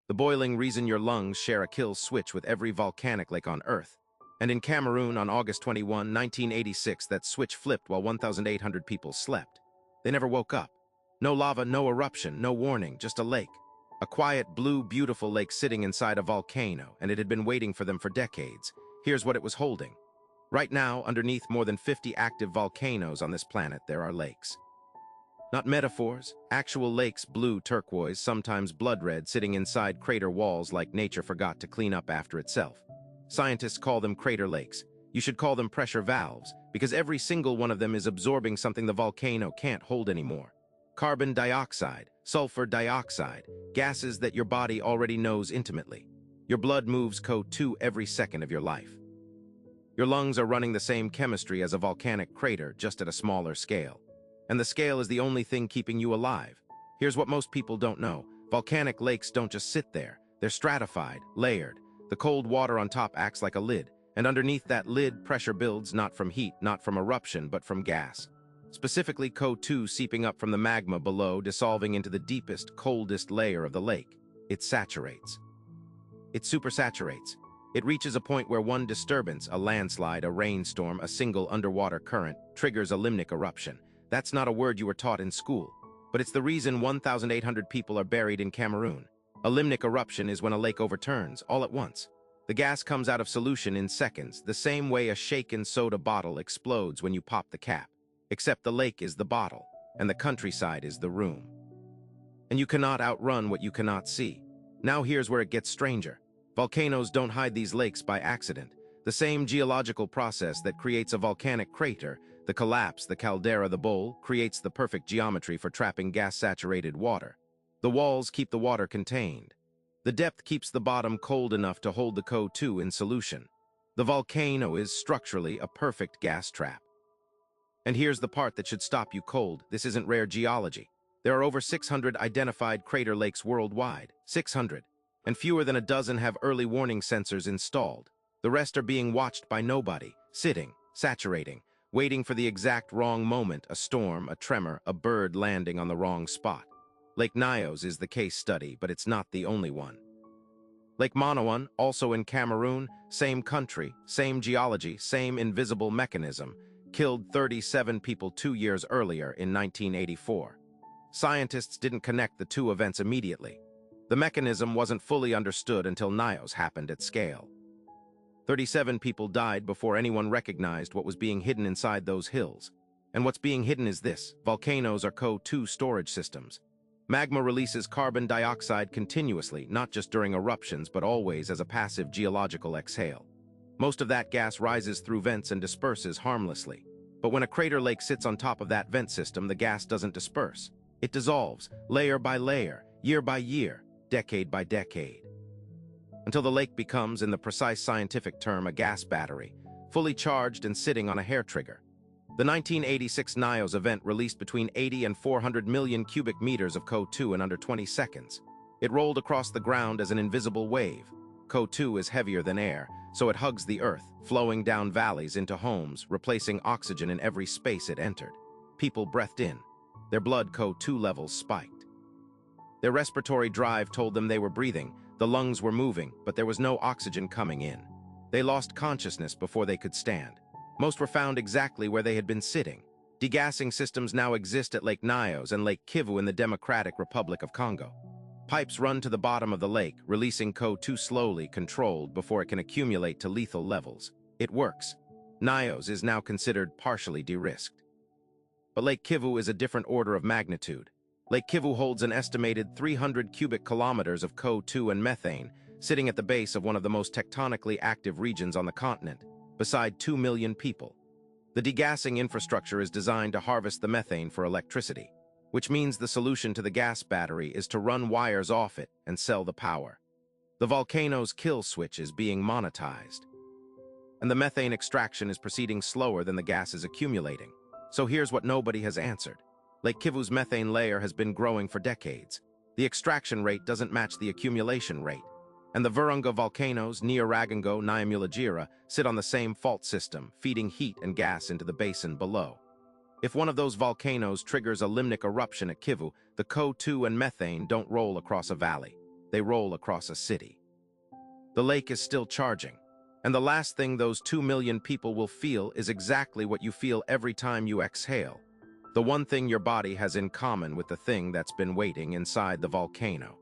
The boiling reason your lungs share a kill switch with every volcanic lake on Earth. And in Cameroon on August 21, 1986, that switch flipped while 1,800 people slept. They never woke up. No lava, no eruption, no warning, just a lake. A quiet, blue, beautiful lake sitting inside a volcano, and it had been waiting for them for decades. Here's what it was holding. Right now, underneath more than 50 active volcanoes on this planet, there are lakes. Not metaphors, actual lakes, blue, turquoise, sometimes blood red, sitting inside crater walls like nature forgot to clean up after itself. Scientists call them crater lakes. You should call them pressure valves, because every single one of them is absorbing something the volcano can't hold anymore. Carbon dioxide, sulfur dioxide, gases that your body already knows intimately. Your blood moves CO2 every second of your life. Your lungs are running the same chemistry as a volcanic crater, just at a smaller scale. And the scale is the only thing keeping you alive. Here's what most people don't know. Volcanic lakes don't just sit there. They're stratified, layered. The cold water on top acts like a lid, and underneath that lid, pressure builds not from heat, not from eruption, but from gas. Specifically, CO2 seeping up from the magma below, dissolving into the deepest, coldest layer of the lake. It saturates. It supersaturates. It reaches a point where one disturbance, a landslide, a rainstorm, a single underwater current, triggers a limnic eruption. That's not a word you were taught in school, but it's the reason 1,800 people are buried in Cameroon. A limnic eruption is when a lake overturns, all at once. The gas comes out of solution in seconds, the same way a shaken soda bottle explodes when you pop the cap. Except the lake is the bottle, and the countryside is the room. And you cannot outrun what you cannot see. Now here's where it gets stranger. Volcanoes don't hide these lakes by accident. The same geological process that creates a volcanic crater, the collapse, the caldera, the bowl, creates the perfect geometry for trapping gas-saturated water. The walls keep the water contained. The depth keeps the bottom cold enough to hold the CO2 in solution. The volcano is structurally a perfect gas trap. And here's the part that should stop you cold. This isn't rare geology. There are over 600 identified crater lakes worldwide. 600. And fewer than a dozen have early warning sensors installed. The rest are being watched by nobody, sitting, saturating, waiting for the exact wrong moment, a storm, a tremor, a bird landing on the wrong spot. Lake Nyos is the case study, but it's not the only one. Lake Manawan, also in Cameroon, same country, same geology, same invisible mechanism, killed 37 people 2 years earlier in 1984. Scientists didn't connect the two events immediately. The mechanism wasn't fully understood until Nyos happened at scale. 37 people died before anyone recognized what was being hidden inside those hills. And what's being hidden is this: volcanoes are CO2 storage systems. Magma releases carbon dioxide continuously, not just during eruptions, but always as a passive geological exhale. Most of that gas rises through vents and disperses harmlessly. But when a crater lake sits on top of that vent system, the gas doesn't disperse. It dissolves, layer by layer, year by year, decade by decade. Until the lake becomes, in the precise scientific term, a gas battery, fully charged and sitting on a hair trigger. The 1986 Nyos event released between 80 and 400 million cubic meters of CO2 in under 20 seconds. It rolled across the ground as an invisible wave. CO2 is heavier than air, so it hugs the earth, flowing down valleys into homes, replacing oxygen in every space it entered. People breathed in. Their blood CO2 levels spiked. Their respiratory drive told them they were breathing, the lungs were moving, but there was no oxygen coming in. They lost consciousness before they could stand. Most were found exactly where they had been sitting. Degassing systems now exist at Lake Nyos and Lake Kivu in the Democratic Republic of Congo. Pipes run to the bottom of the lake, releasing CO2 slowly, controlled, before it can accumulate to lethal levels. It works. Nyos is now considered partially de-risked. But Lake Kivu is a different order of magnitude. Lake Kivu holds an estimated 300 cubic kilometers of CO2 and methane, sitting at the base of one of the most tectonically active regions on the continent, beside 2 million people. The degassing infrastructure is designed to harvest the methane for electricity, which means the solution to the gas battery is to run wires off it and sell the power. The volcano's kill switch is being monetized, and the methane extraction is proceeding slower than the gas is accumulating. So here's what nobody has answered. Lake Kivu's methane layer has been growing for decades. The extraction rate doesn't match the accumulation rate. And the Virunga volcanoes, Nyiragongo, Nyamulagira, sit on the same fault system, feeding heat and gas into the basin below. If one of those volcanoes triggers a limnic eruption at Kivu, the CO2 and methane don't roll across a valley. they roll across a city. The lake is still charging, and the last thing those 2 million people will feel is exactly what you feel every time you exhale. The one thing your body has in common with the thing that's been waiting inside the volcano.